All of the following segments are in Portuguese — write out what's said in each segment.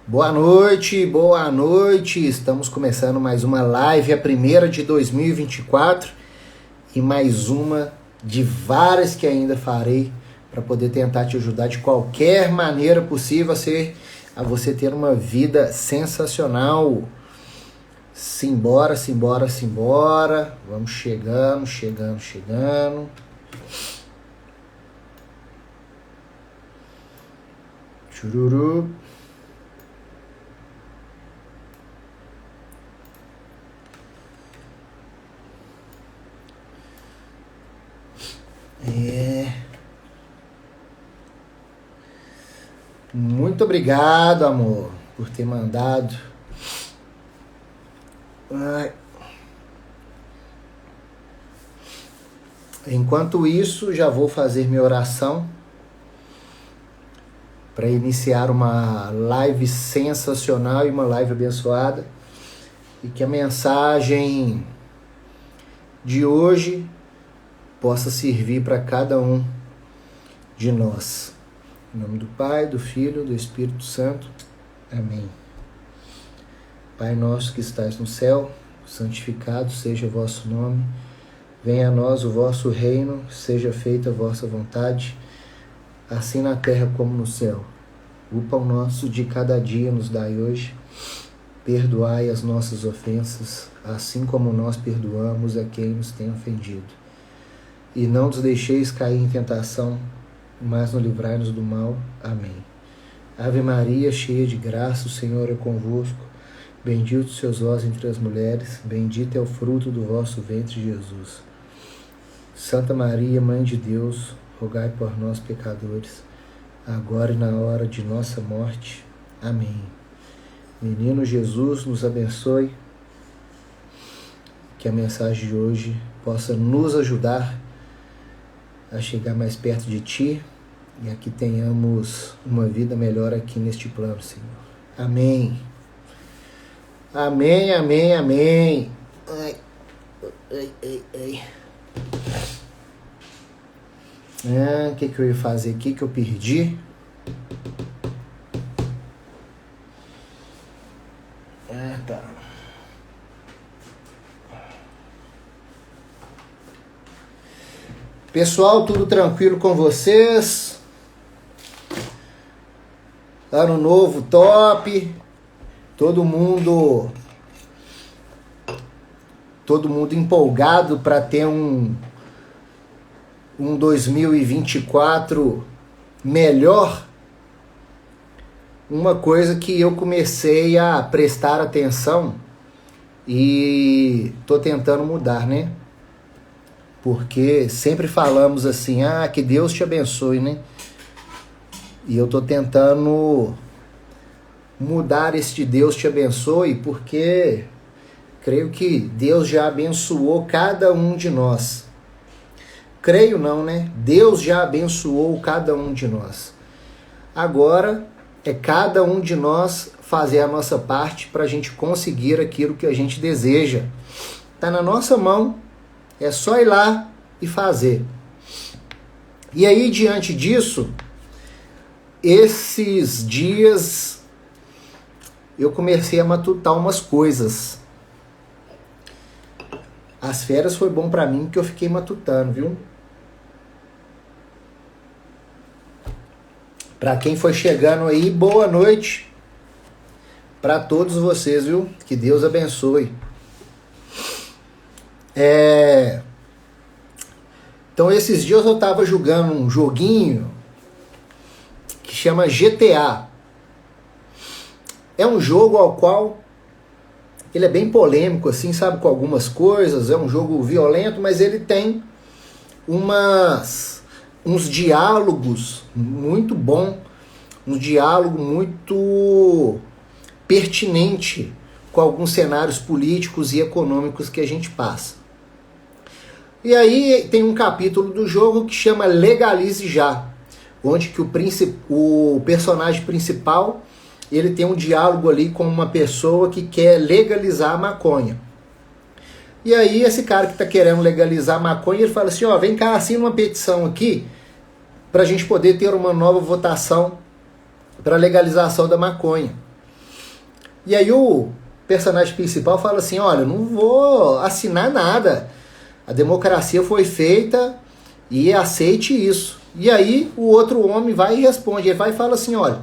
Boa noite, boa noite. Estamos começando mais uma live, a primeira de 2024 e mais uma de várias que ainda farei para poder tentar te ajudar de qualquer maneira possível a você ter uma vida sensacional. Simbora, simbora, simbora. Vamos chegando. Chururu. Muito obrigado, amor, por ter mandado. Enquanto isso, já vou fazer minha oração para iniciar uma live sensacional e uma live abençoada. E que a mensagem de hoje possa servir para cada um de nós. Em nome do Pai, do Filho e do Espírito Santo. Amém. Pai nosso que estais no céu, santificado seja o vosso nome. Venha a nós o vosso reino, seja feita a vossa vontade, assim na terra como no céu. O pão nosso de cada dia nos dai hoje. Perdoai as nossas ofensas, assim como nós perdoamos a quem nos tem ofendido. E não nos deixeis cair em tentação, mas nos livrai-nos do mal. Amém. Ave Maria, cheia de graça, o Senhor é convosco. Bendito sois vós entre as mulheres, bendito é o fruto do vosso ventre, Jesus. Santa Maria, Mãe de Deus, rogai por nós, pecadores, agora e na hora de nossa morte. Amém. Menino Jesus, nos abençoe, que a mensagem de hoje possa nos ajudar a chegar mais perto de Ti e a que tenhamos uma vida melhor aqui neste plano, Senhor. Amém. Amém, amém, amém. Ai. O que eu ia fazer aqui que eu perdi? Tá. Pessoal, tudo tranquilo com vocês? Ano novo top. Todo mundo empolgado para ter um 2024 melhor. Uma coisa que eu comecei a prestar atenção e tô tentando mudar, né? Porque sempre falamos assim, que Deus te abençoe, né? E eu tô tentando mudar este Deus te abençoe, porque creio que Deus já abençoou cada um de nós. Creio não, né? Deus já abençoou cada um de nós. Agora é cada um de nós fazer a nossa parte para a gente conseguir aquilo que a gente deseja. Está na nossa mão, é só ir lá e fazer. E aí, diante disso, esses dias eu comecei a matutar umas coisas. As férias foi bom para mim porque eu fiquei matutando, viu? Para quem foi chegando aí, boa noite para todos vocês, viu? Que Deus abençoe. Então, esses dias eu tava jogando um joguinho que chama GTA. É um jogo ao qual ele é bem polêmico, assim, sabe, com algumas coisas. É um jogo violento, mas ele tem uns diálogos muito bons, um diálogo muito pertinente com alguns cenários políticos e econômicos que a gente passa. E aí tem um capítulo do jogo que chama Legalize Já, onde que o personagem principal ele tem um diálogo ali com uma pessoa que quer legalizar a maconha. E aí esse cara que está querendo legalizar a maconha, ele fala assim, vem cá, assina uma petição aqui para a gente poder ter uma nova votação para a legalização da maconha. E aí o personagem principal fala assim, olha, eu não vou assinar nada. A democracia foi feita e aceite isso. E aí o outro homem vai e responde, ele vai e fala assim, olha,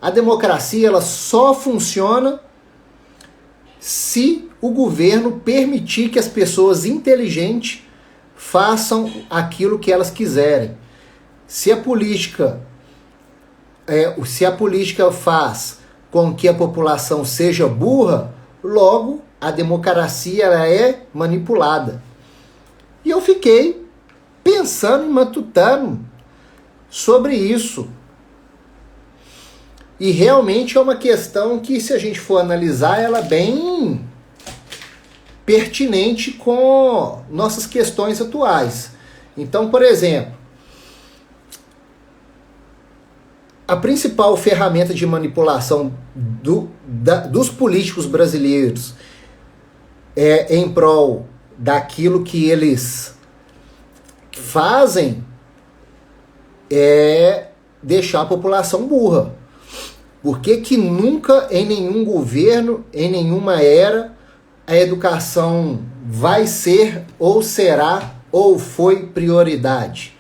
a democracia ela só funciona se o governo permitir que as pessoas inteligentes façam aquilo que elas quiserem. Se a política faz com que a população seja burra, logo a democracia ela é manipulada. E eu fiquei pensando e matutando sobre isso. E realmente é uma questão que, se a gente for analisar, ela é bem pertinente com nossas questões atuais. Então, por exemplo, a principal ferramenta de manipulação dos políticos brasileiros é em prol daquilo que eles fazem é deixar a população burra. Por que nunca em nenhum governo, em nenhuma era, a educação vai ser, ou será, ou foi prioridade?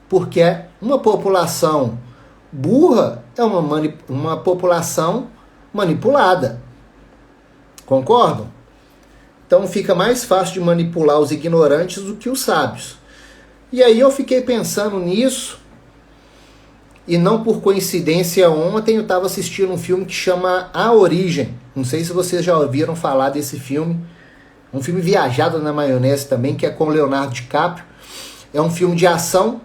Porque uma população burra é uma população manipulada. Concordam? Então fica mais fácil de manipular os ignorantes do que os sábios. E aí eu fiquei pensando nisso, e não por coincidência, ontem eu estava assistindo um filme que chama A Origem. Não sei se vocês já ouviram falar desse filme. Um filme viajado na maionese também, que é com Leonardo DiCaprio. É um filme de ação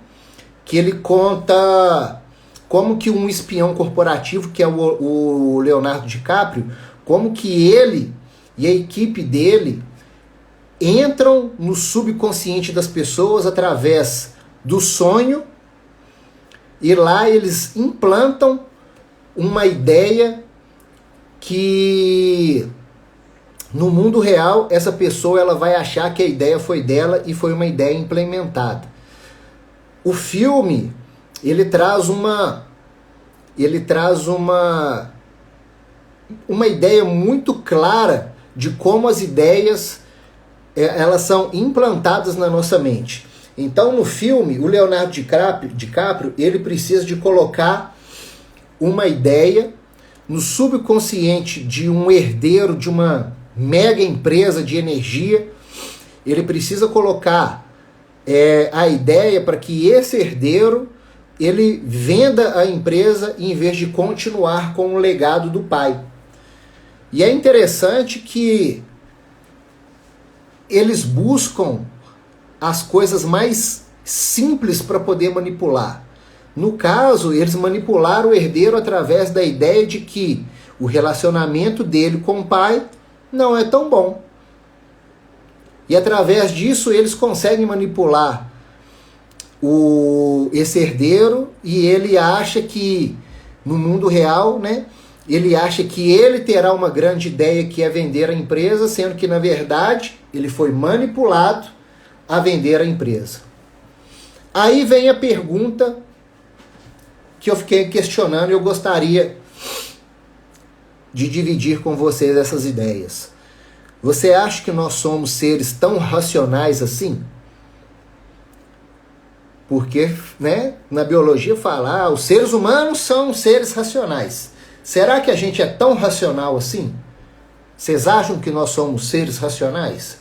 que ele conta como que um espião corporativo, que é o Leonardo DiCaprio, como que ele e a equipe dele entram no subconsciente das pessoas através do sonho, e lá eles implantam uma ideia que no mundo real essa pessoa ela vai achar que a ideia foi dela e foi uma ideia implementada. O filme ele traz uma ideia muito clara de como as ideias elas são implantadas na nossa mente. Então, no filme, o Leonardo DiCaprio, ele precisa de colocar uma ideia no subconsciente de um herdeiro de uma mega empresa de energia. Ele precisa colocar a ideia para que esse herdeiro ele venda a empresa em vez de continuar com o legado do pai. E é interessante que eles buscam as coisas mais simples para poder manipular. No caso, eles manipularam o herdeiro através da ideia de que o relacionamento dele com o pai não é tão bom. E através disso eles conseguem manipular esse herdeiro, e ele acha que no mundo real, né, ele acha que ele terá uma grande ideia que é vender a empresa, sendo que na verdade ele foi manipulado a vender a empresa. Aí vem a pergunta que eu fiquei questionando e eu gostaria de dividir com vocês essas ideias. Você acha que nós somos seres tão racionais assim? Porque, né, na biologia fala, os seres humanos são seres racionais. Será que a gente é tão racional assim? Vocês acham que nós somos seres racionais?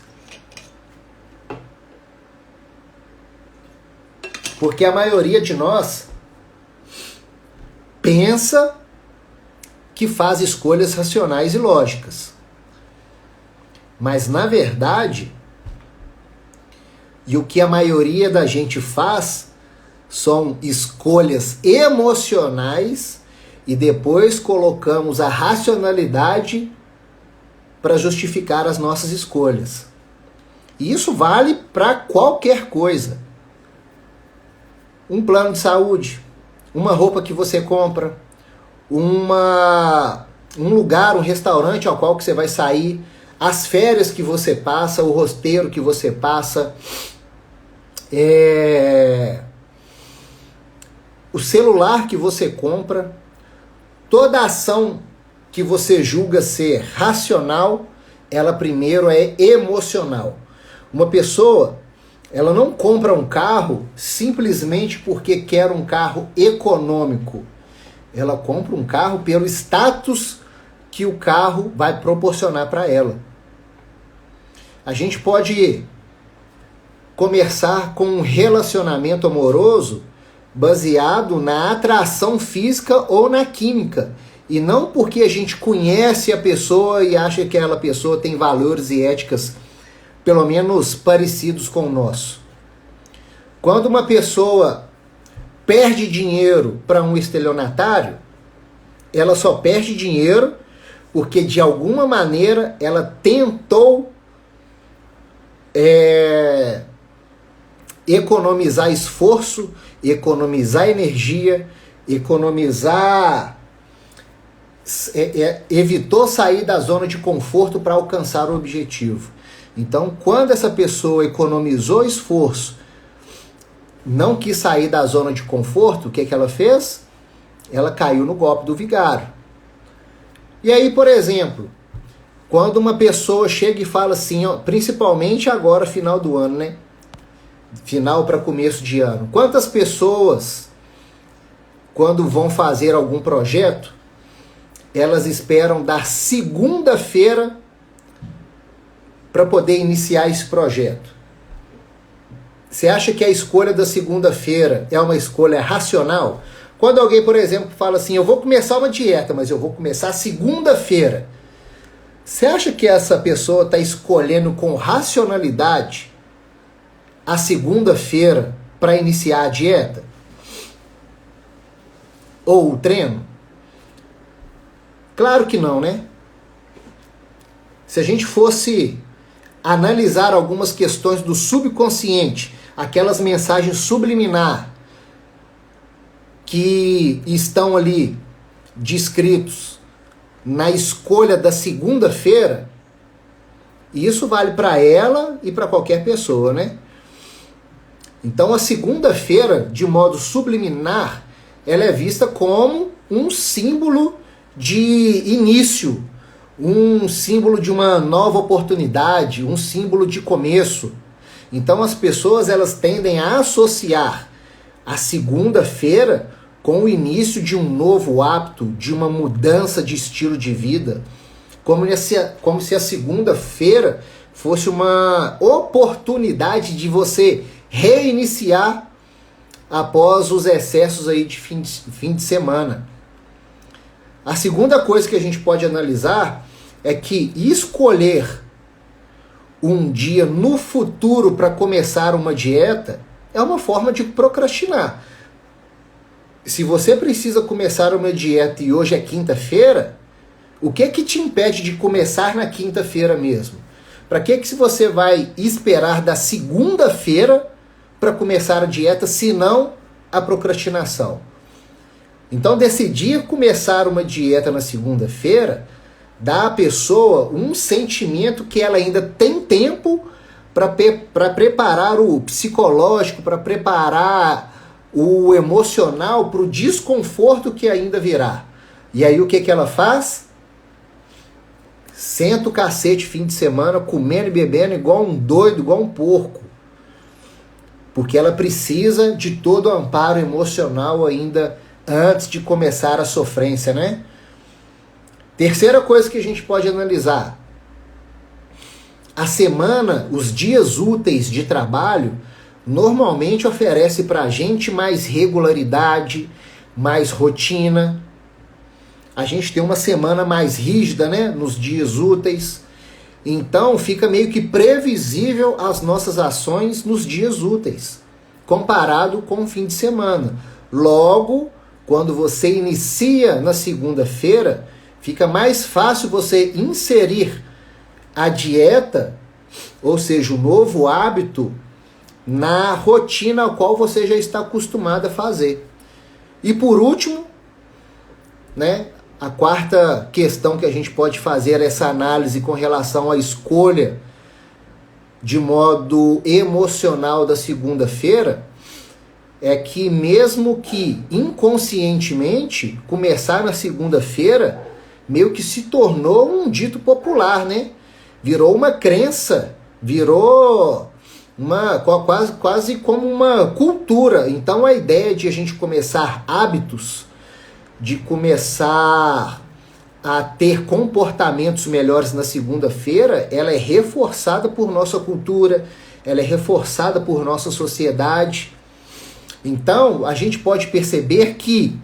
Porque a maioria de nós pensa que faz escolhas racionais e lógicas. Mas, na verdade, e o que a maioria da gente faz são escolhas emocionais e depois colocamos a racionalidade para justificar as nossas escolhas. E isso vale para qualquer coisa. Um plano de saúde, uma roupa que você compra, um lugar, um restaurante ao qual que você vai sair, as férias que você passa, o roteiro que você passa, o celular que você compra, toda ação que você julga ser racional, ela primeiro é emocional. Uma pessoa, ela não compra um carro simplesmente porque quer um carro econômico. Ela compra um carro pelo status que o carro vai proporcionar para ela. A gente pode começar com um relacionamento amoroso baseado na atração física ou na química. E não porque a gente conhece a pessoa e acha que aquela pessoa tem valores e éticas pelo menos parecidos com o nosso. Quando uma pessoa perde dinheiro para um estelionatário, ela só perde dinheiro porque de alguma maneira ela tentou economizar esforço, economizar energia, evitou sair da zona de conforto para alcançar o objetivo. Então, quando essa pessoa economizou esforço, não quis sair da zona de conforto, o que ela fez? Ela caiu no golpe do vigário. E aí, por exemplo, quando uma pessoa chega e fala assim, ó, principalmente agora, final do ano, né? Final para começo de ano. Quantas pessoas, quando vão fazer algum projeto, elas esperam da segunda-feira para poder iniciar esse projeto? Você acha que a escolha da segunda-feira é uma escolha racional? Quando alguém, por exemplo, fala assim, eu vou começar uma dieta, mas eu vou começar segunda-feira. Você acha que essa pessoa está escolhendo com racionalidade a segunda-feira para iniciar a dieta? Ou o treino? Claro que não, né? Se a gente fosse analisar algumas questões do subconsciente, aquelas mensagens subliminar que estão ali descritos na escolha da segunda-feira, isso vale para ela e para qualquer pessoa, né? Então a segunda-feira, de modo subliminar, ela é vista como um símbolo de início, um símbolo de uma nova oportunidade, um símbolo de começo. Então as pessoas, elas tendem a associar a segunda-feira com o início de um novo hábito, de uma mudança de estilo de vida, como se a segunda-feira fosse uma oportunidade de você reiniciar após os excessos aí de fim de semana. A segunda coisa que a gente pode analisar é que escolher um dia no futuro para começar uma dieta é uma forma de procrastinar. Se você precisa começar uma dieta e hoje é quinta-feira, o que te impede de começar na quinta-feira mesmo? Para que você vai esperar da segunda-feira para começar a dieta, se não a procrastinação? Então, decidir começar uma dieta na segunda-feira dá à pessoa um sentimento que ela ainda tem tempo para preparar o psicológico, para preparar o emocional para o desconforto que ainda virá. E aí o que ela faz? Senta o cacete fim de semana, comendo e bebendo igual um doido, igual um porco. Porque ela precisa de todo o amparo emocional ainda antes de começar a sofrência, né? Terceira coisa que a gente pode analisar. A semana, os dias úteis de trabalho, normalmente oferece para a gente mais regularidade, mais rotina. A gente tem uma semana mais rígida, né, nos dias úteis. Então fica meio que previsível as nossas ações nos dias úteis, comparado com o fim de semana. Logo, quando você inicia na segunda-feira, fica mais fácil você inserir a dieta, ou seja, o novo hábito, na rotina a qual você já está acostumado a fazer. E por último, né, a quarta questão que a gente pode fazer essa análise com relação à escolha de modo emocional da segunda-feira é que mesmo que inconscientemente começar na segunda-feira meio que se tornou um dito popular, né? Virou uma crença, virou quase como uma cultura. Então a ideia de a gente começar hábitos, de começar a ter comportamentos melhores na segunda-feira, ela é reforçada por nossa cultura, ela é reforçada por nossa sociedade. Então a gente pode perceber que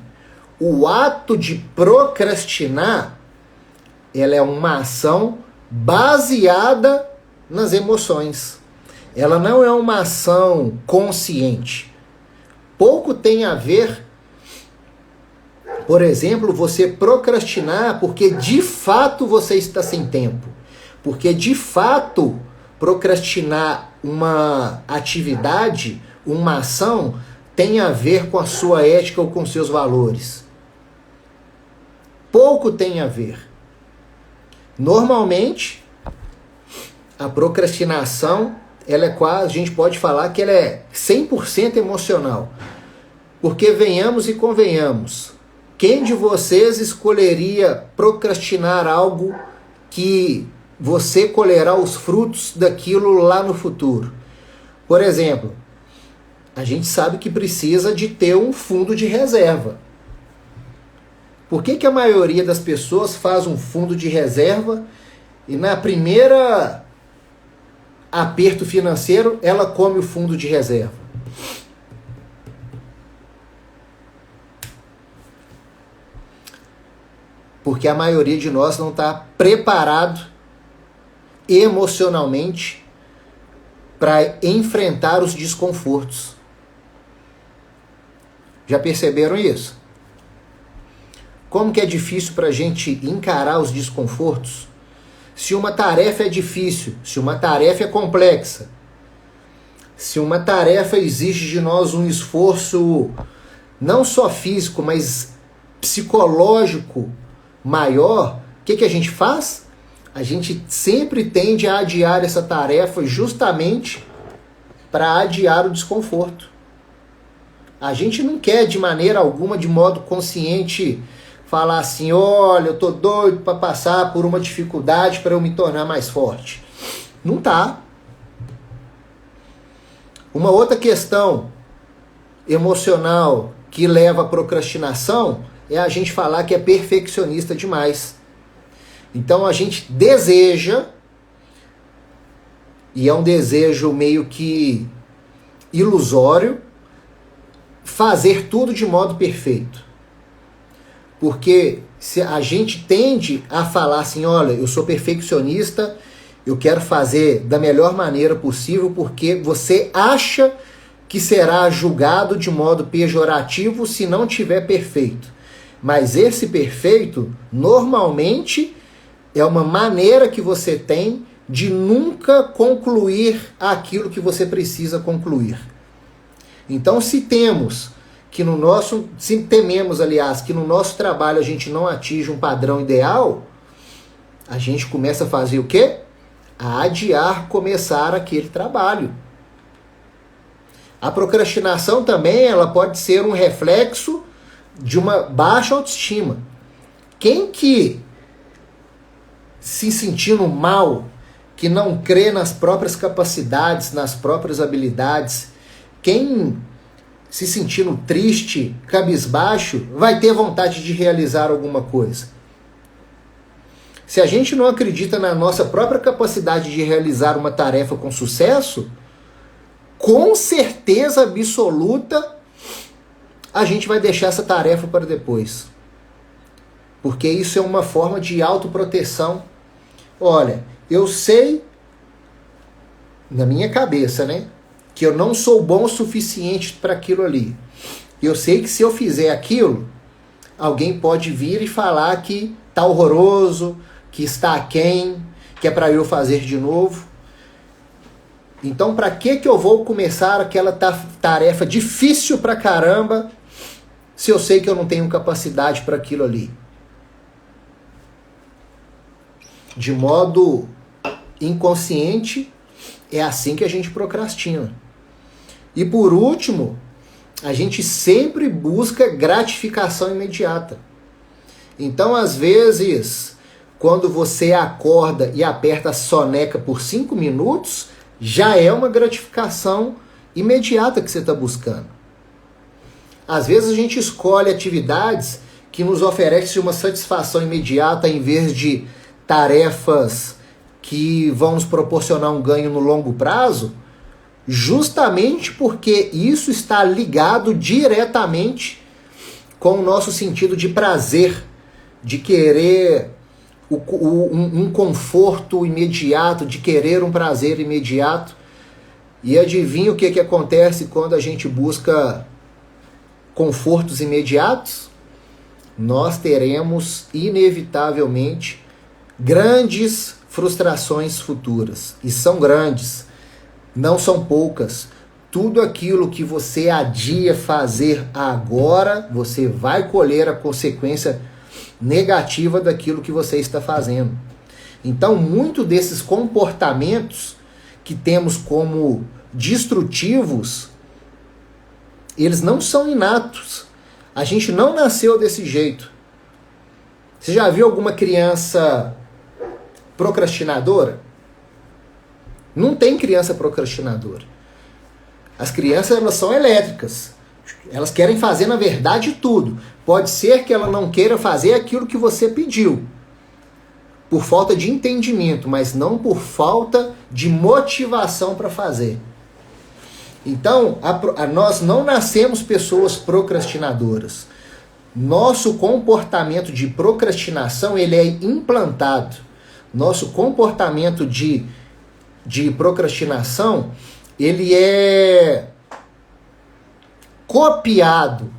o ato de procrastinar, ela é uma ação baseada nas emoções. Ela não é uma ação consciente. Pouco tem a ver, por exemplo, você procrastinar porque de fato você está sem tempo. Porque de fato procrastinar uma atividade, uma ação, tem a ver com a sua ética ou com seus valores. Pouco tem a ver. Normalmente, a procrastinação, ela é quase, a gente pode falar que ela é 100% emocional. Porque venhamos e convenhamos, quem de vocês escolheria procrastinar algo que você colherá os frutos daquilo lá no futuro? Por exemplo, a gente sabe que precisa de ter um fundo de reserva. Por que a maioria das pessoas faz um fundo de reserva e na primeira aperto financeiro ela come o fundo de reserva? Porque a maioria de nós não está preparado emocionalmente para enfrentar os desconfortos. Já perceberam isso? Como que é difícil para a gente encarar os desconfortos? Se uma tarefa é difícil, se uma tarefa é complexa, se uma tarefa exige de nós um esforço não só físico, mas psicológico maior, o que a gente faz? A gente sempre tende a adiar essa tarefa justamente para adiar o desconforto. A gente não quer de maneira alguma, de modo consciente, falar assim, olha, eu tô doido para passar por uma dificuldade para eu me tornar mais forte. Não tá. Uma outra questão emocional que leva à procrastinação é a gente falar que é perfeccionista demais. Então a gente deseja, e é um desejo meio que ilusório, fazer tudo de modo perfeito. Porque se a gente tende a falar assim, olha, eu sou perfeccionista, eu quero fazer da melhor maneira possível, porque você acha que será julgado de modo pejorativo se não tiver perfeito. Mas esse perfeito, normalmente, é uma maneira que você tem de nunca concluir aquilo que você precisa concluir. Então, se tememos que no nosso trabalho a gente não atinge um padrão ideal, a gente começa a fazer o quê? A adiar começar aquele trabalho. A procrastinação também, ela pode ser um reflexo de uma baixa autoestima. Quem que se sentindo mal, que não crê nas próprias capacidades, nas próprias habilidades, quem se sentindo triste, cabisbaixo, vai ter vontade de realizar alguma coisa. Se a gente não acredita na nossa própria capacidade de realizar uma tarefa com sucesso, com certeza absoluta, a gente vai deixar essa tarefa para depois. Porque isso é uma forma de autoproteção. Olha, eu sei, na minha cabeça, né, que eu não sou bom o suficiente para aquilo ali. Eu sei que se eu fizer aquilo, alguém pode vir e falar que está horroroso, que está aquém, que é para eu fazer de novo. Então, para que eu vou começar aquela tarefa difícil pra caramba, se eu sei que eu não tenho capacidade para aquilo ali? De modo inconsciente, é assim que a gente procrastina. E por último, a gente sempre busca gratificação imediata. Então, às vezes, quando você acorda e aperta a soneca por 5 minutos, já é uma gratificação imediata que você está buscando. Às vezes a gente escolhe atividades que nos oferecem uma satisfação imediata em vez de tarefas que vão nos proporcionar um ganho no longo prazo, justamente porque isso está ligado diretamente com o nosso sentido de prazer, de querer um conforto imediato, de querer um prazer imediato. E adivinha o que acontece quando a gente busca confortos imediatos? Nós teremos, inevitavelmente, grandes frustrações futuras. E são grandes, não são poucas. Tudo aquilo que você adia fazer agora, você vai colher a consequência negativa daquilo que você está fazendo. Então, muito desses comportamentos que temos como destrutivos, eles não são inatos. A gente não nasceu desse jeito. Você já viu alguma criança procrastinadora? Não tem criança procrastinadora. As crianças, elas são elétricas. Elas querem fazer, na verdade, tudo. Pode ser que ela não queira fazer aquilo que você pediu, por falta de entendimento, mas não por falta de motivação para fazer. Então, nós não nascemos pessoas procrastinadoras. Nosso comportamento de procrastinação, ele é implantado. Nosso comportamento de procrastinação, ele é copiado.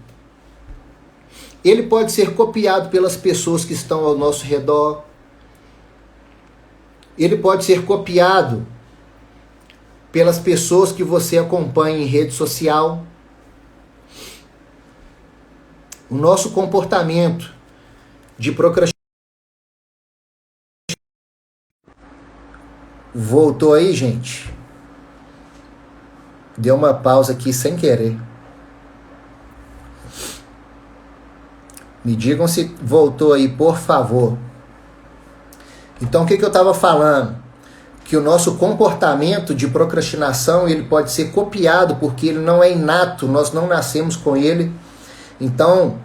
Ele pode ser copiado pelas pessoas que estão ao nosso redor. Ele pode ser copiado pelas pessoas que você acompanha em rede social. O nosso comportamento de procrastinação. Voltou aí, gente? Deu uma pausa aqui sem querer. Me digam se voltou aí, por favor. Então, o que eu estava falando? Que o nosso comportamento de procrastinação, ele pode ser copiado, porque ele não é inato, nós não nascemos com ele. Então,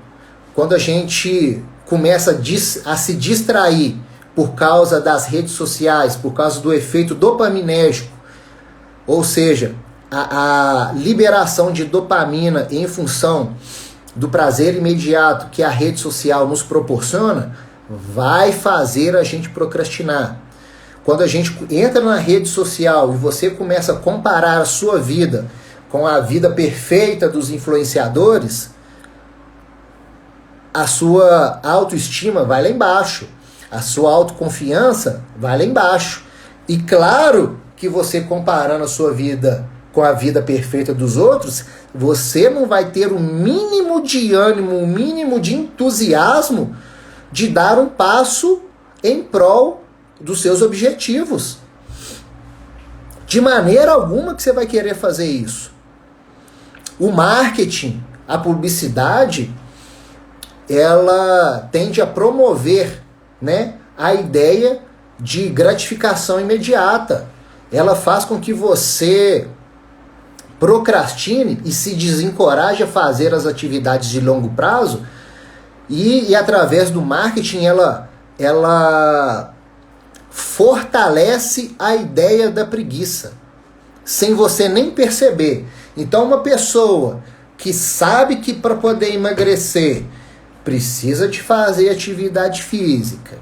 quando a gente começa a se distrair por causa das redes sociais, por causa do efeito dopaminérgico, ou seja, a liberação de dopamina em função do prazer imediato que a rede social nos proporciona, vai fazer a gente procrastinar. Quando a gente entra na rede social e você começa a comparar a sua vida com a vida perfeita dos influenciadores, a sua autoestima vai lá embaixo, a sua autoconfiança vai lá embaixo. E claro que você comparando a sua vida com a vida perfeita dos outros, você não vai ter o mínimo de ânimo, o mínimo de entusiasmo de dar um passo em prol dos seus objetivos. De maneira alguma que você vai querer fazer isso. O marketing, a publicidade, ela tende a promover, né, a ideia de gratificação imediata. Ela faz com que você procrastine e se desencoraje a fazer as atividades de longo prazo, e através do marketing ela fortalece a ideia da preguiça, sem você nem perceber. Então, uma pessoa que sabe que para poder emagrecer precisa de fazer atividade física,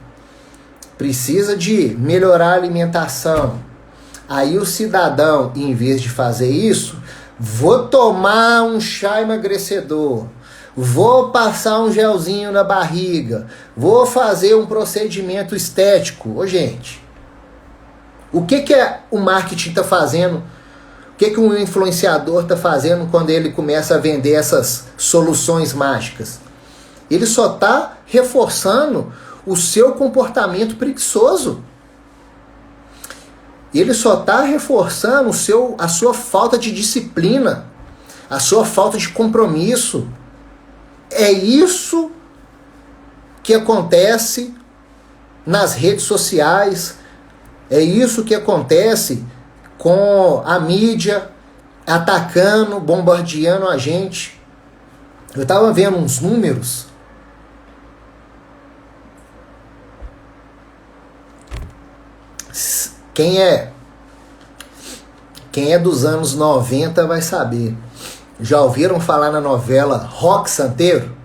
precisa de melhorar a alimentação, aí o cidadão, em vez de fazer isso, vou tomar um chá emagrecedor, vou passar um gelzinho na barriga, vou fazer um procedimento estético. Ô, gente, o que o marketing está fazendo? O que um influenciador está fazendo quando ele começa a vender essas soluções mágicas? Ele só está reforçando o seu comportamento preguiçoso. Ele só está reforçando a sua falta de disciplina, a sua falta de compromisso. É isso que acontece nas redes sociais, é isso que acontece com a mídia atacando, bombardeando a gente. Eu estava vendo uns números. Quem é dos anos 90 vai saber. Já ouviram falar na novela Rock Santeiro?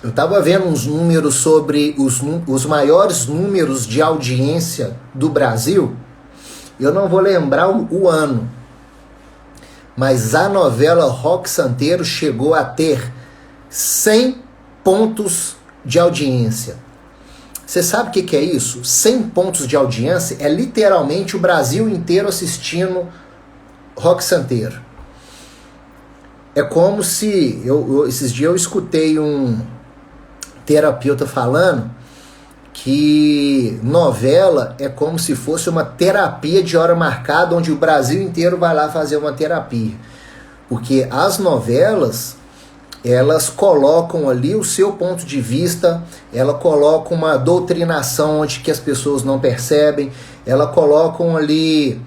Eu estava vendo uns números sobre os maiores números de audiência do Brasil. Eu não vou lembrar o ano, mas a novela Rock Santeiro chegou a ter 100 pontos de audiência. Você sabe o que é isso? 100 pontos de audiência é literalmente o Brasil inteiro assistindo Rock Santeiro. É como se... esses dias eu escutei um terapeuta falando que novela é como se fosse uma terapia de hora marcada, onde o Brasil inteiro vai lá fazer uma terapia. Porque as novelas, elas colocam ali o seu ponto de vista, ela coloca uma doutrinação onde que as pessoas não percebem, ela colocam ali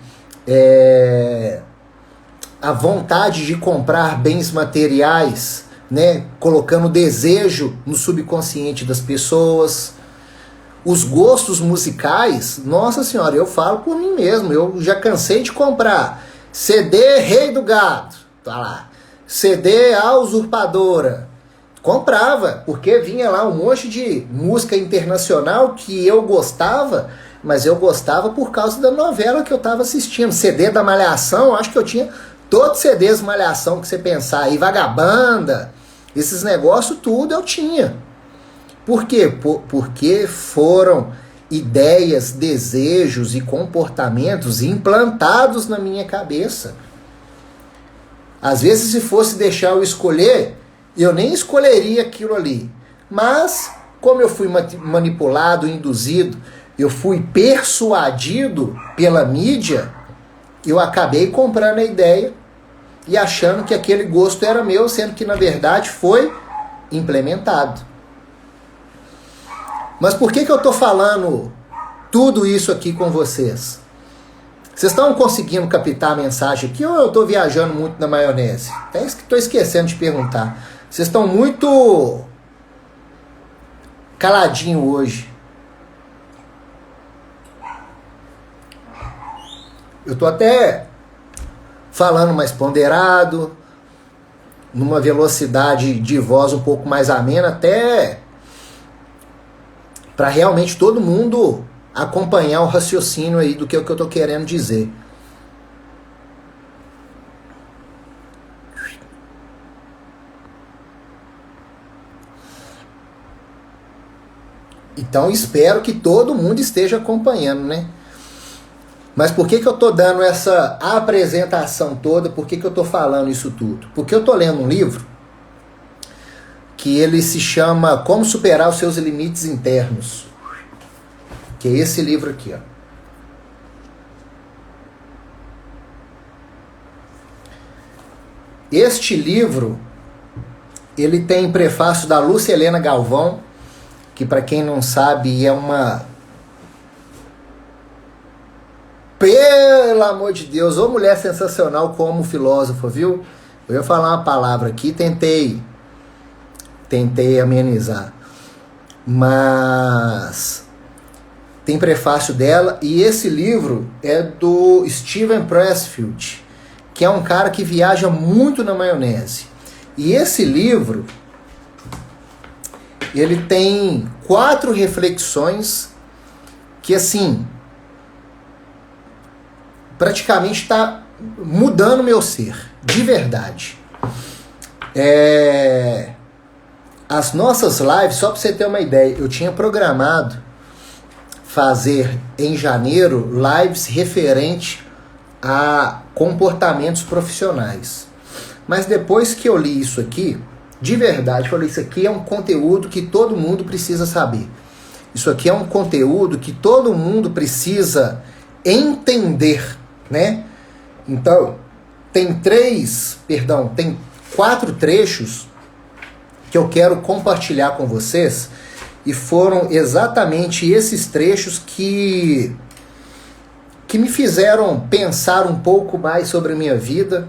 a vontade de comprar bens materiais, né, colocando desejo no subconsciente das pessoas. Os gostos musicais, nossa senhora, eu falo por mim mesmo, eu já cansei de comprar CD Rei do Gado, tá lá, CD A Usurpadora, comprava, porque vinha lá um monte de música internacional que eu gostava, mas eu gostava por causa da novela que eu tava assistindo. CD da Malhação, acho que eu tinha todos os CDs Malhação que você pensar aí, Vagabanda, esses negócios tudo eu tinha. Por quê? Porque foram ideias, desejos e comportamentos implantados na minha cabeça. Às vezes, se fosse deixar eu escolher, eu nem escolheria aquilo ali. Mas, como eu fui manipulado, induzido, eu fui persuadido pela mídia, eu acabei comprando a ideia e achando que aquele gosto era meu, sendo que, na verdade, foi implementado. Mas por que eu estou falando tudo isso aqui com vocês? Vocês estão conseguindo captar a mensagem aqui ou eu estou viajando muito na maionese? Até estou esquecendo de perguntar. Vocês estão muito caladinho hoje. Eu estou até falando mais ponderado, numa velocidade de voz um pouco mais amena, até para realmente todo mundo acompanhar o raciocínio aí do que eu estou querendo dizer. Então espero que todo mundo esteja acompanhando, né? Mas por que eu estou dando essa apresentação toda? Por que eu estou falando isso tudo? Porque eu estou lendo um livro que ele se chama Como Superar os Seus Limites Internos. Que é esse livro aqui, ó. Este livro, ele tem prefácio da Lúcia Helena Galvão, que para quem não sabe é uma... Pelo amor de Deus, ô mulher sensacional como filósofa, viu? Eu ia falar uma palavra aqui, tentei amenizar, mas tem prefácio dela, e esse livro é do Steven Pressfield, que é um cara que viaja muito na maionese. E esse livro, ele tem 4 reflexões que, assim, praticamente está mudando meu ser, de verdade. As nossas lives, só para você ter uma ideia, eu tinha programado fazer em janeiro lives referente a comportamentos profissionais. Mas depois que eu li isso aqui, de verdade, eu falei, isso aqui é um conteúdo que todo mundo precisa saber. Isso aqui é um conteúdo que todo mundo precisa entender, né? Então, tem 4 trechos que eu quero compartilhar com vocês, e foram exatamente esses trechos que me fizeram pensar um pouco mais sobre a minha vida,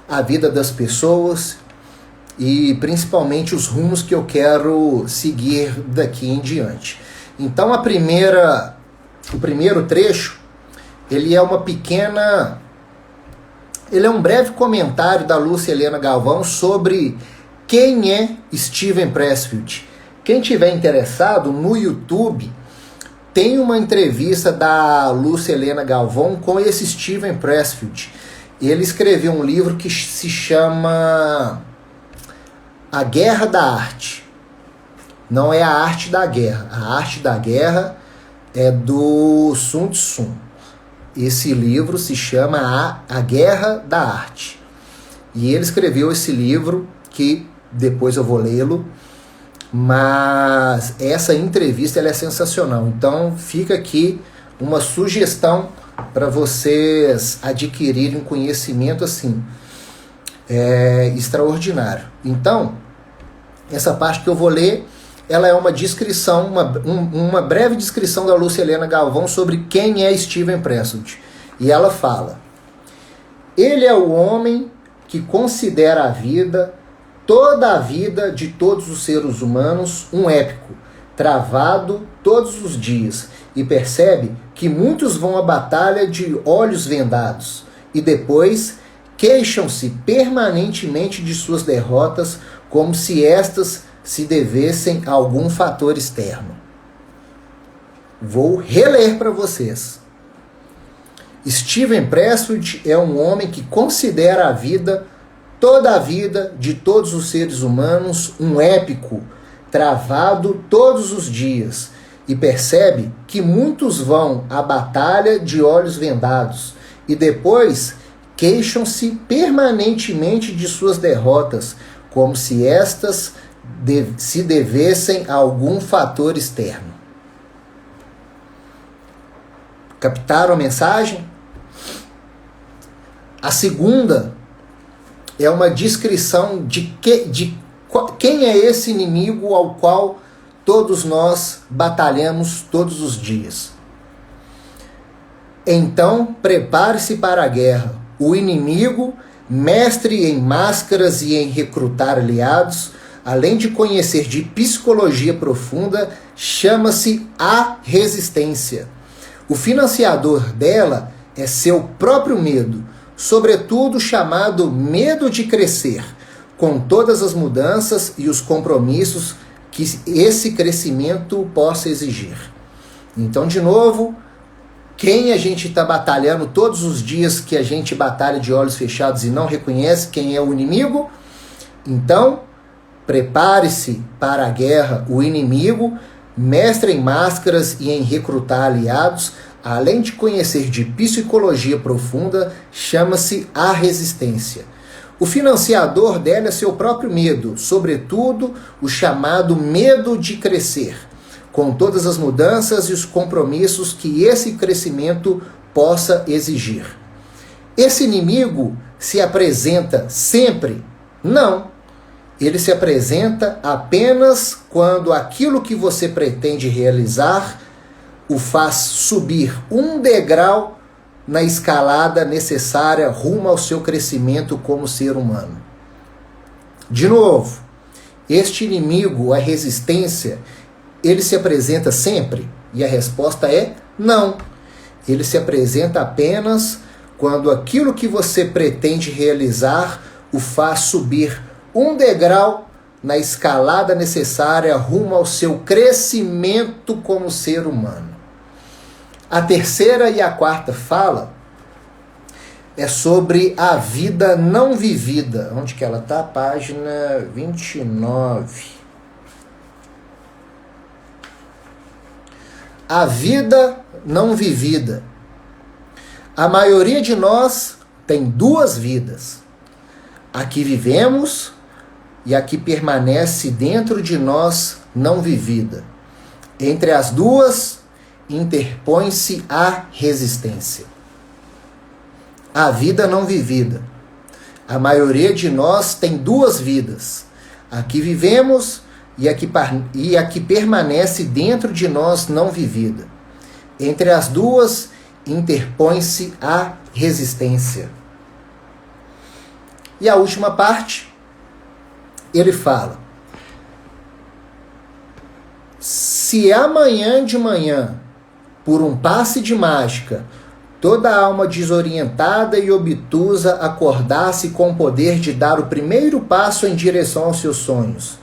a vida das pessoas e principalmente os rumos que eu quero seguir daqui em diante. Então o primeiro trecho, ele é um breve comentário da Lúcia Helena Galvão sobre quem é Steven Pressfield. Quem tiver interessado, no YouTube tem uma entrevista da Lúcia Helena Galvão com esse Steven Pressfield. Ele escreveu um livro que se chama A Guerra da Arte. Não é a arte da guerra. A arte da guerra é do Sun Tzu. Esse livro se chama A Guerra da Arte. E ele escreveu esse livro, que depois eu vou lê-lo, mas essa entrevista ela é sensacional. Então fica aqui uma sugestão para vocês adquirirem um conhecimento assim extraordinário. Então, essa parte que eu vou ler, ela é uma descrição, uma breve descrição da Lúcia Helena Galvão sobre quem é Steven Pressfield. E ela fala: ele é o homem que considera a vida, toda a vida de todos os seres humanos, um épico, travado todos os dias, e percebe que muitos vão à batalha de olhos vendados, e depois queixam-se permanentemente de suas derrotas, como se estas se devessem a algum fator externo. Vou reler para vocês. Steven Pressfield é um homem que considera a vida, toda a vida de todos os seres humanos, um épico, travado todos os dias, e percebe que muitos vão à batalha de olhos vendados, e depois queixam-se permanentemente de suas derrotas, como se estas se devessem a algum fator externo. Captaram a mensagem? A segunda é uma descrição de quem é esse inimigo ao qual todos nós batalhamos todos os dias. Então, prepare-se para a guerra. O inimigo, mestre em máscaras e em recrutar aliados, além de conhecer de psicologia profunda, chama-se a resistência. O financiador dela é seu próprio medo, sobretudo chamado medo de crescer, com todas as mudanças e os compromissos que esse crescimento possa exigir. Então, de novo, quem a gente está batalhando todos os dias, que a gente batalha de olhos fechados e não reconhece quem é o inimigo? Então, prepare-se para a guerra. O inimigo, mestre em máscaras e em recrutar aliados, além de conhecer de psicologia profunda, chama-se a resistência. O financiador dela é seu próprio medo, sobretudo o chamado medo de crescer, com todas as mudanças e os compromissos que esse crescimento possa exigir. Esse inimigo se apresenta sempre? Não. Ele se apresenta apenas quando aquilo que você pretende realizar o faz subir um degrau na escalada necessária rumo ao seu crescimento como ser humano. De novo, este inimigo, a resistência, ele se apresenta sempre? E a resposta é não. Ele se apresenta apenas quando aquilo que você pretende realizar o faz subir um degrau na escalada necessária rumo ao seu crescimento como ser humano. A terceira e a quarta fala é sobre a vida não vivida. Onde que ela está? Página 29. A vida não vivida. A maioria de nós tem duas vidas. A que vivemos e a que permanece dentro de nós não vivida. Entre as duas interpõe-se a resistência. A vida não vivida. A maioria de nós tem duas vidas. a que vivemos e a que permanece dentro de nós não vivida. Entre as duas interpõe-se a resistência. E a última parte, ele fala: se amanhã de manhã, por um passe de mágica, toda alma desorientada e obtusa acordasse com o poder de dar o primeiro passo em direção aos seus sonhos,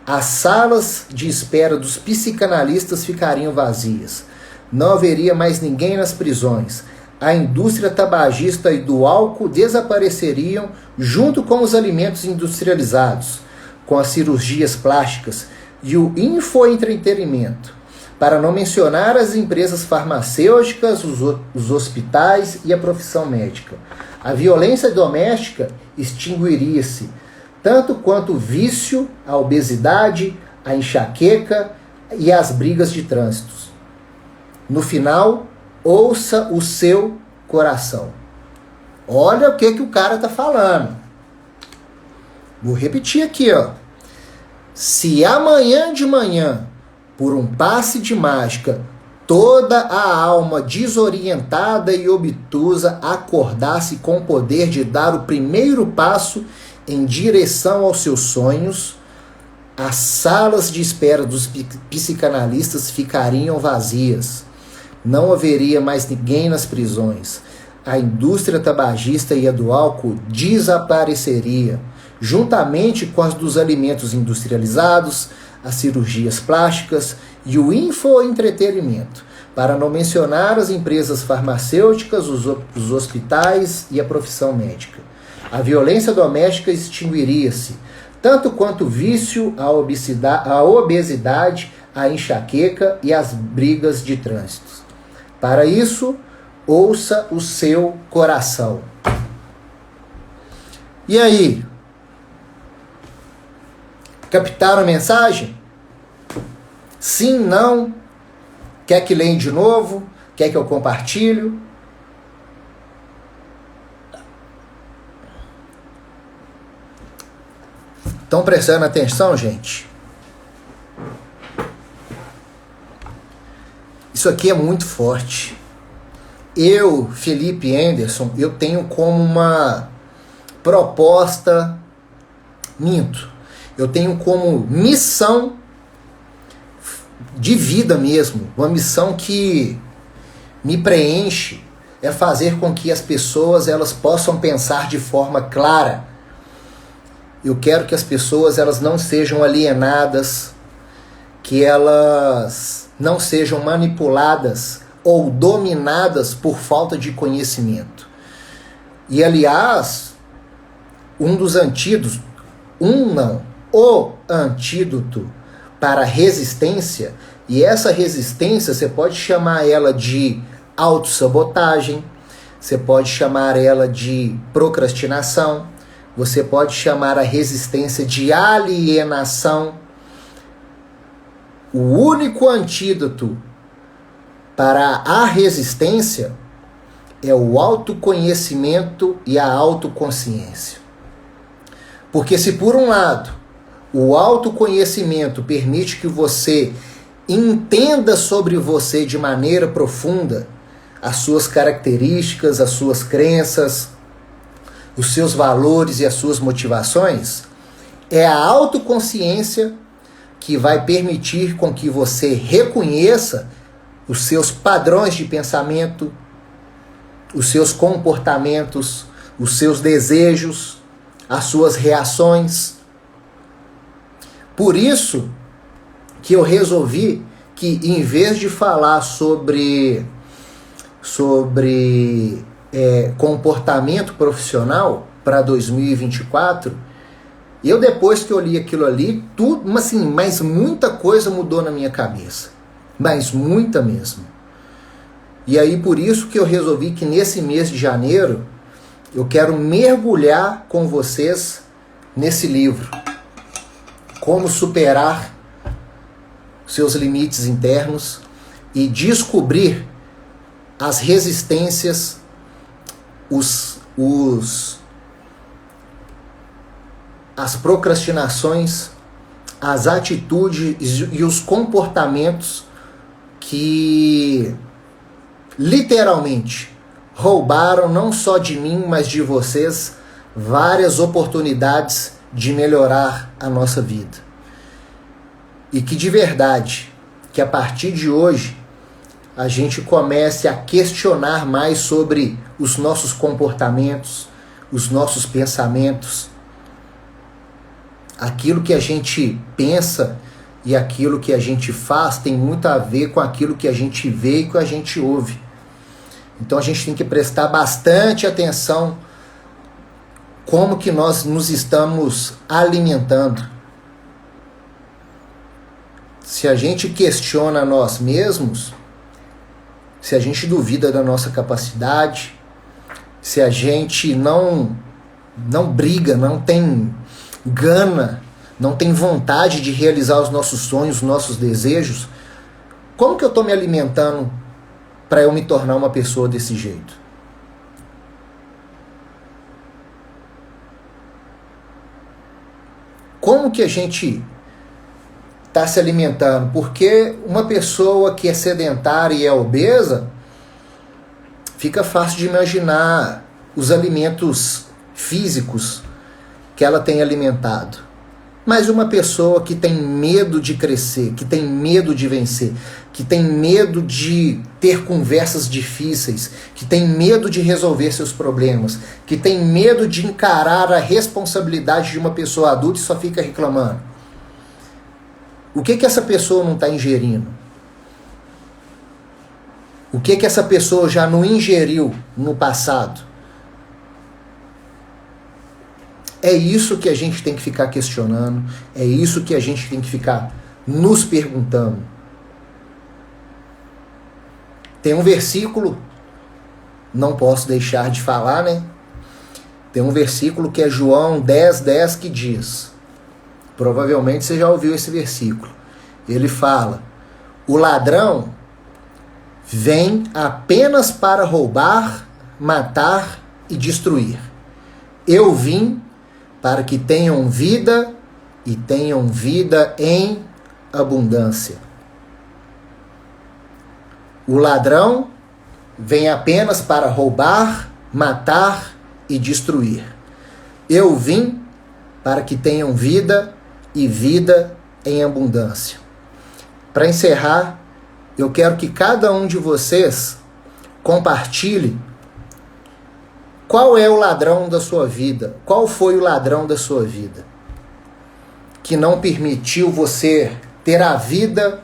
as salas de espera dos psicanalistas ficariam vazias. Não haveria mais ninguém nas prisões. A indústria tabagista e do álcool desapareceriam junto com os alimentos industrializados, com as cirurgias plásticas e o infoentretenimento, para não mencionar as empresas farmacêuticas, os hospitais e a profissão médica. A violência doméstica extinguiria-se, tanto quanto o vício, a obesidade, a enxaqueca e as brigas de trânsito. No final, ouça o seu coração. Olha o que o cara está falando. Vou repetir aqui, ó. Se amanhã de manhã, por um passe de mágica, toda a alma desorientada e obtusa acordasse com o poder de dar o primeiro passo em direção aos seus sonhos, as salas de espera dos psicanalistas ficariam vazias. Não haveria mais ninguém nas prisões. A indústria tabagista e a do álcool desapareceria, juntamente com as dos alimentos industrializados, as cirurgias plásticas e o infoentretenimento, para não mencionar as empresas farmacêuticas, os hospitais e a profissão médica. A violência doméstica extinguiria-se, tanto quanto o vício, a obesidade, a enxaqueca e as brigas de trânsito. Para isso, ouça o seu coração. E aí? Captaram a mensagem? Sim, não? Quer que leia de novo? Quer que eu compartilhe? Estão prestando atenção, gente? Isso aqui é muito forte. Eu, Felipe Anderson, eu tenho como uma proposta, eu tenho como missão de vida mesmo, uma missão que me preenche, é fazer com que as pessoas elas possam pensar de forma clara. Eu quero que as pessoas elas não sejam alienadas, que elas não sejam manipuladas ou dominadas por falta de conhecimento. E aliás, o antídoto para a resistência, e essa resistência você pode chamar ela de autossabotagem, você pode chamar ela de procrastinação, você pode chamar a resistência de alienação. O único antídoto para a resistência é o autoconhecimento e a autoconsciência. Porque se por um lado o autoconhecimento permite que você entenda sobre você de maneira profunda as suas características, as suas crenças, os seus valores e as suas motivações, é a autoconsciência que vai permitir com que você reconheça os seus padrões de pensamento, os seus comportamentos, os seus desejos, as suas reações. Por isso que eu resolvi que, em vez de falar sobre comportamento profissional para 2024, depois que eu li aquilo ali, tudo, assim, mas muita coisa mudou na minha cabeça. Mas muita mesmo. E aí por isso que eu resolvi que nesse mês de janeiro eu quero mergulhar com vocês nesse livro. Como superar seus limites internos e descobrir as resistências, as procrastinações, as atitudes e os comportamentos que literalmente roubaram não só de mim, mas de vocês várias oportunidades de melhorar a nossa vida. E que de verdade, que a partir de hoje a gente comece a questionar mais sobre os nossos comportamentos, os nossos pensamentos, aquilo que a gente pensa e aquilo que a gente faz tem muito a ver com aquilo que a gente vê e que a gente ouve. Então a gente tem que prestar bastante atenção como que nós nos estamos alimentando. Se a gente questiona nós mesmos, se a gente duvida da nossa capacidade, se a gente não briga, não tem gana, não tem vontade de realizar os nossos sonhos, os nossos desejos, como que eu estou me alimentando para eu me tornar uma pessoa desse jeito? Como que a gente está se alimentando? Porque uma pessoa que é sedentária e é obesa, fica fácil de imaginar os alimentos físicos que ela tem alimentado. Mas uma pessoa que tem medo de crescer, que tem medo de vencer, que tem medo de ter conversas difíceis, que tem medo de resolver seus problemas, que tem medo de encarar a responsabilidade de uma pessoa adulta e só fica reclamando. O que essa pessoa não está ingerindo? O que essa pessoa já não ingeriu no passado? É isso que a gente tem que ficar questionando, é isso que a gente tem que ficar nos perguntando. Tem um versículo, não posso deixar de falar, né? Tem um versículo que é João 10:10 que diz, provavelmente você já ouviu esse versículo. Ele fala, o ladrão vem apenas para roubar, matar e destruir. Eu vim para que tenham vida e tenham vida em abundância. O ladrão vem apenas para roubar, matar e destruir. Eu vim para que tenham vida e vida em abundância. Para encerrar, eu quero que cada um de vocês compartilhe qual é o ladrão da sua vida, qual foi o ladrão da sua vida que não permitiu você ter a vida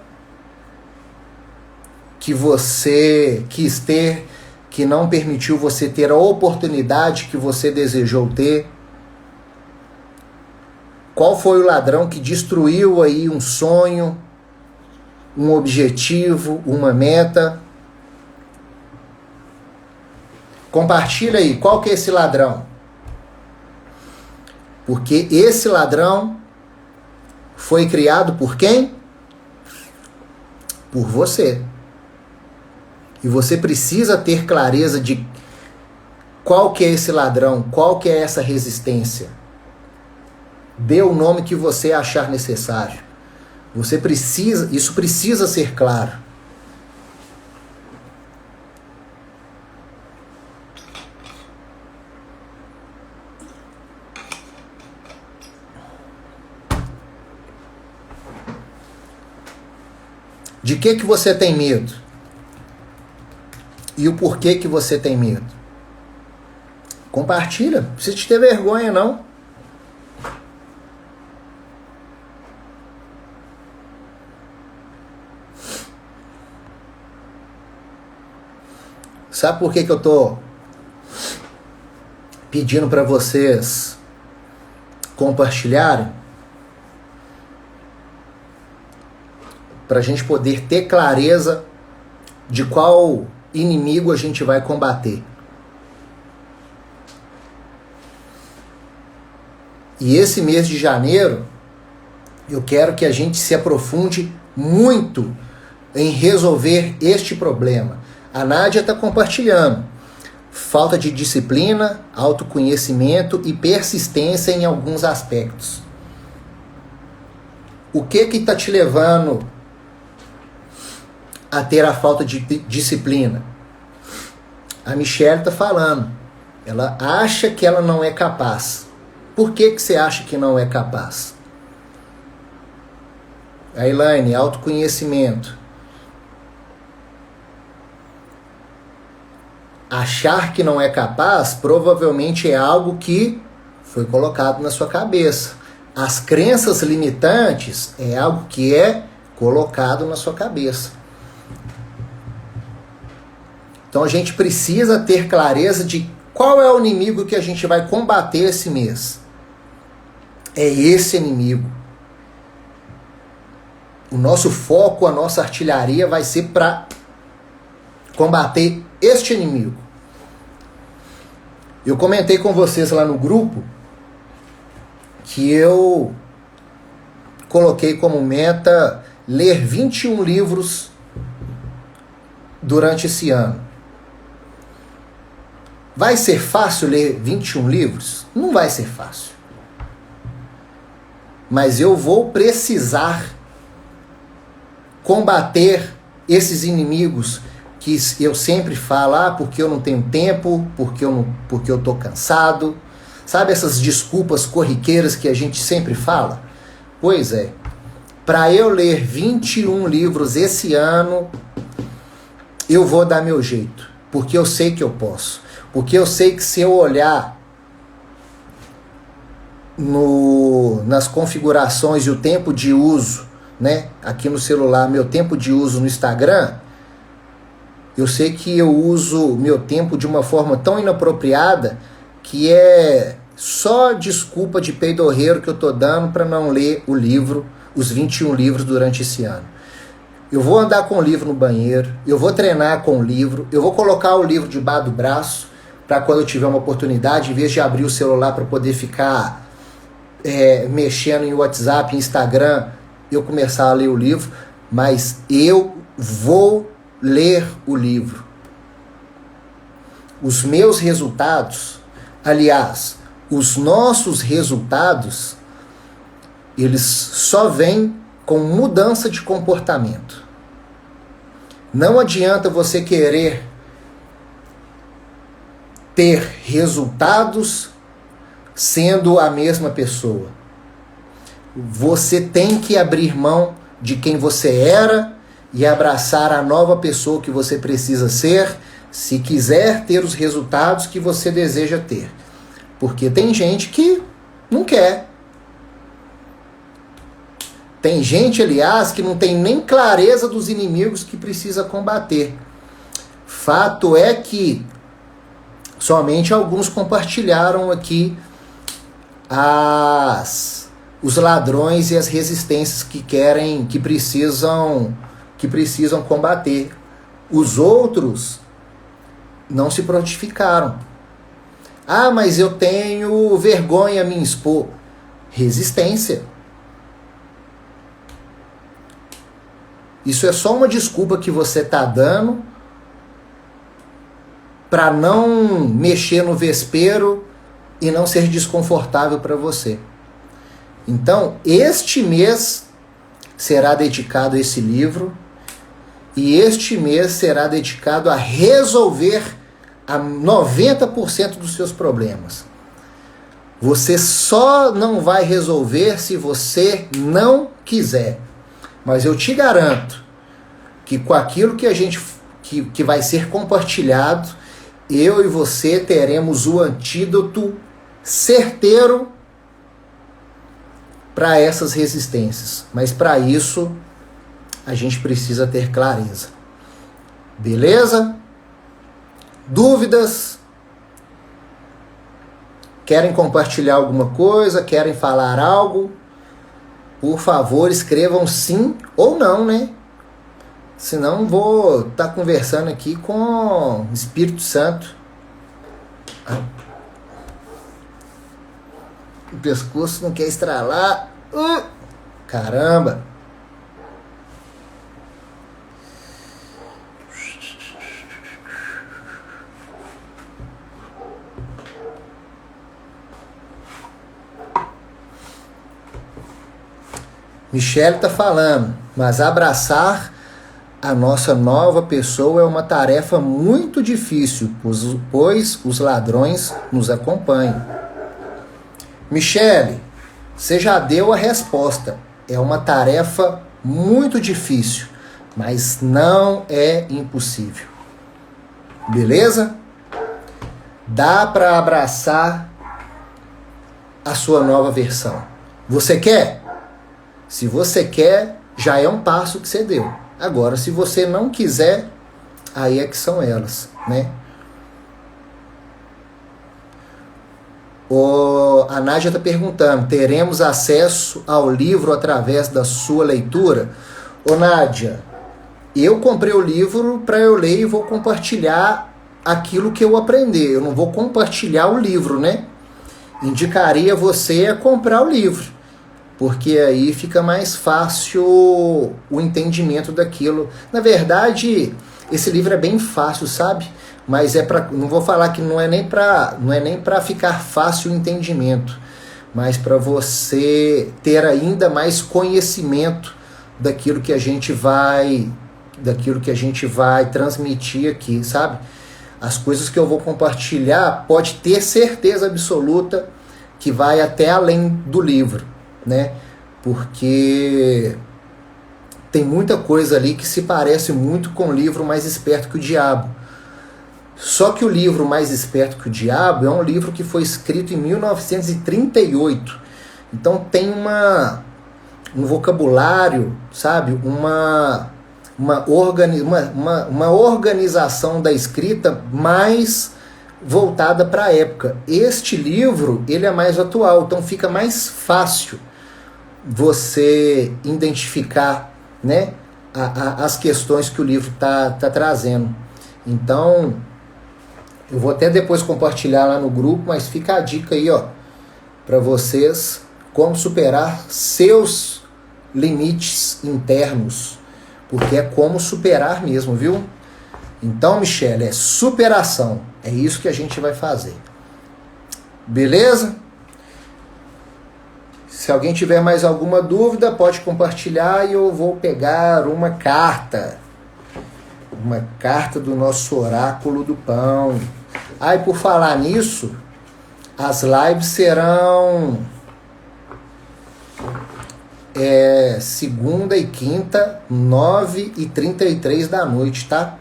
que você quis ter, que não permitiu você ter a oportunidade que você desejou ter. Qual foi o ladrão que destruiu aí um sonho, um objetivo, uma meta? Compartilha aí, qual que é esse ladrão? Porque esse ladrão foi criado por quem? Por você. E você precisa ter clareza de qual que é esse ladrão, qual que é essa resistência. Dê o nome que você achar necessário. Você precisa, isso precisa ser claro. De que você tem medo? E o porquê que você tem medo? Compartilha, não precisa te ter vergonha não. Sabe por que eu tô pedindo para vocês compartilharem? Para a gente poder ter clareza de qual inimigo a gente vai combater. E esse mês de janeiro, eu quero que a gente se aprofunde muito em resolver este problema. A Nádia está compartilhando. falta de disciplina, autoconhecimento e persistência em alguns aspectos. O que está te levando a ter a falta de disciplina? A Michelle está falando. Ela acha que ela não é capaz. Por que você acha que não é capaz? A Elaine, autoconhecimento. Achar que não é capaz provavelmente é algo que foi colocado na sua cabeça. As crenças limitantes é algo que é colocado na sua cabeça. Então a gente precisa ter clareza de qual é o inimigo que a gente vai combater esse mês. É esse inimigo. O nosso foco, a nossa artilharia vai ser para combater este inimigo. Eu comentei com vocês lá no grupo que eu coloquei como meta ler 21 livros durante esse ano. Vai ser fácil ler 21 livros? Não vai ser fácil. Mas eu vou precisar combater esses inimigos que eu sempre falo, porque eu não tenho tempo, porque eu tô cansado. Sabe essas desculpas corriqueiras que a gente sempre fala? Pois é. Para eu ler 21 livros esse ano, eu vou dar meu jeito. Porque eu sei que eu posso. Porque eu sei que se eu olhar nas configurações e o tempo de uso, né, aqui no celular, meu tempo de uso no Instagram, eu sei que eu uso meu tempo de uma forma tão inapropriada que é só desculpa de peidorreiro que eu tô dando para não ler o livro, os 21 livros durante esse ano. Eu vou andar com o livro no banheiro, eu vou treinar com o livro, eu vou colocar o livro debaixo do braço para quando eu tiver uma oportunidade, em vez de abrir o celular para poder ficar mexendo em WhatsApp, em Instagram, eu começar a ler o livro, mas eu vou ler o livro. Os meus resultados, aliás, os nossos resultados, eles só vêm com mudança de comportamento. Não adianta você querer ter resultados sendo a mesma pessoa. Você tem que abrir mão de quem você era e abraçar a nova pessoa que você precisa ser, se quiser ter os resultados que você deseja ter. Porque tem gente que não quer. Tem gente, aliás, que não tem nem clareza dos inimigos que precisa combater. Fato é que somente alguns compartilharam aqui os ladrões e as resistências que precisam combater. Os outros não se prontificaram. Ah, mas eu tenho vergonha a me expor. Resistência. Isso é só uma desculpa que você está dando para não mexer no vespeiro e não ser desconfortável para você. Então, este mês será dedicado a esse livro e este mês será dedicado a resolver a 90% dos seus problemas. Você só não vai resolver se você não quiser. Mas eu te garanto que com aquilo que que vai ser compartilhado, eu e você teremos o antídoto certeiro para essas resistências. Mas para isso, a gente precisa ter clareza. Beleza? Dúvidas? Querem compartilhar alguma coisa? Querem falar algo? Por favor, escrevam sim ou não, né? Senão vou estar conversando aqui com o Espírito Santo. O pescoço não quer estralar. Caramba! Michele está falando, mas abraçar a nossa nova pessoa é uma tarefa muito difícil, pois os ladrões nos acompanham. Michele, você já deu a resposta. É uma tarefa muito difícil, mas não é impossível. Beleza? Dá para abraçar a sua nova versão. Você quer? Se você quer, já é um passo que você deu. Agora, se você não quiser, aí é que são elas, né? A Nádia está perguntando, teremos acesso ao livro através da sua leitura? Nádia, eu comprei o livro para eu ler e vou compartilhar aquilo que eu aprender. Eu não vou compartilhar o livro, né? Indicaria você a comprar o livro, porque aí fica mais fácil o entendimento daquilo. Na verdade, esse livro é bem fácil, sabe? Mas não vou falar que não é nem para ficar fácil o entendimento, mas para você ter ainda mais conhecimento daquilo que a gente vai transmitir aqui, sabe? As coisas que eu vou compartilhar, pode ter certeza absoluta que vai até além do livro, né? Porque tem muita coisa ali que se parece muito com o livro Mais Esperto que o Diabo. Só que o livro Mais Esperto que o Diabo é um livro que foi escrito em 1938. Então tem um vocabulário, sabe? Uma organização da escrita mais voltada para a época. Este livro, ele é mais atual, então fica mais fácil você identificar, né, as questões que o livro tá trazendo. Então, eu vou até depois compartilhar lá no grupo, mas fica a dica aí, ó, para vocês, como superar seus limites internos, porque é como superar mesmo, viu? Então, Michele, é superação, é isso que a gente vai fazer. Beleza? Se alguém tiver mais alguma dúvida, pode compartilhar e eu vou pegar uma carta do nosso oráculo do pão. E por falar nisso, as lives serão segunda e quinta, 9h33 da noite, tá?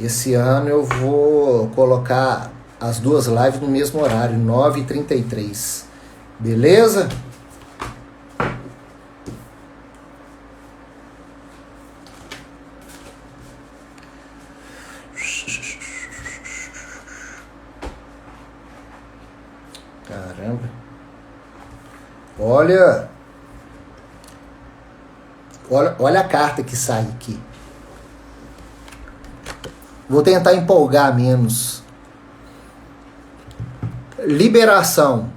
Esse ano eu vou colocar as duas lives no mesmo horário, 9h33. Beleza? Caramba. Olha a carta que sai aqui. Vou tentar empolgar menos. Liberação.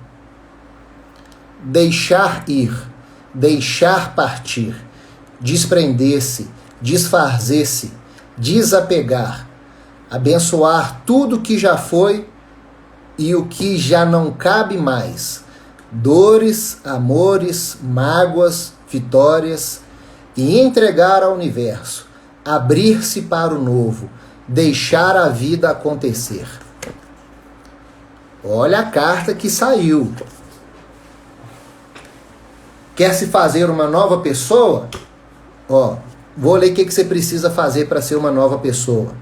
Deixar ir. Deixar partir. Desprender-se. Desfazer-se. Desapegar. Abençoar tudo que já foi e o que já não cabe mais. Dores, amores, mágoas, vitórias. E entregar ao universo. Abrir-se para o novo. Deixar a vida acontecer. Olha a carta que saiu. Quer se fazer uma nova pessoa? Vou ler o que você precisa fazer para ser uma nova pessoa.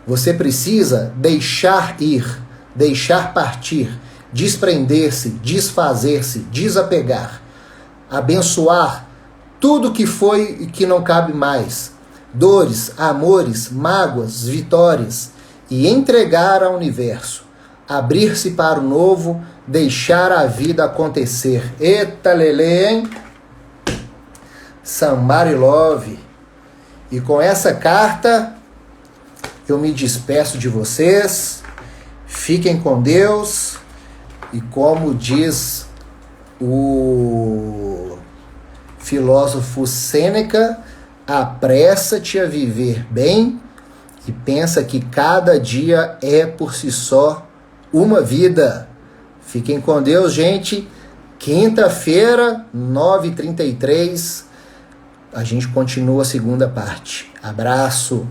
Você precisa deixar ir, deixar partir, desprender-se, desfazer-se, desapegar, abençoar tudo que foi e que não cabe mais, dores, amores, mágoas, vitórias, e entregar ao universo, abrir-se para o novo, deixar a vida acontecer. Eita lelê, hein? Somebody Love. E com essa carta, eu me despeço de vocês. Fiquem com Deus. E como diz o filósofo Sêneca, apressa-te a viver bem e pensa que cada dia é por si só uma vida. Fiquem com Deus, gente. Quinta-feira, 9h33, a gente continua a segunda parte. Abraço!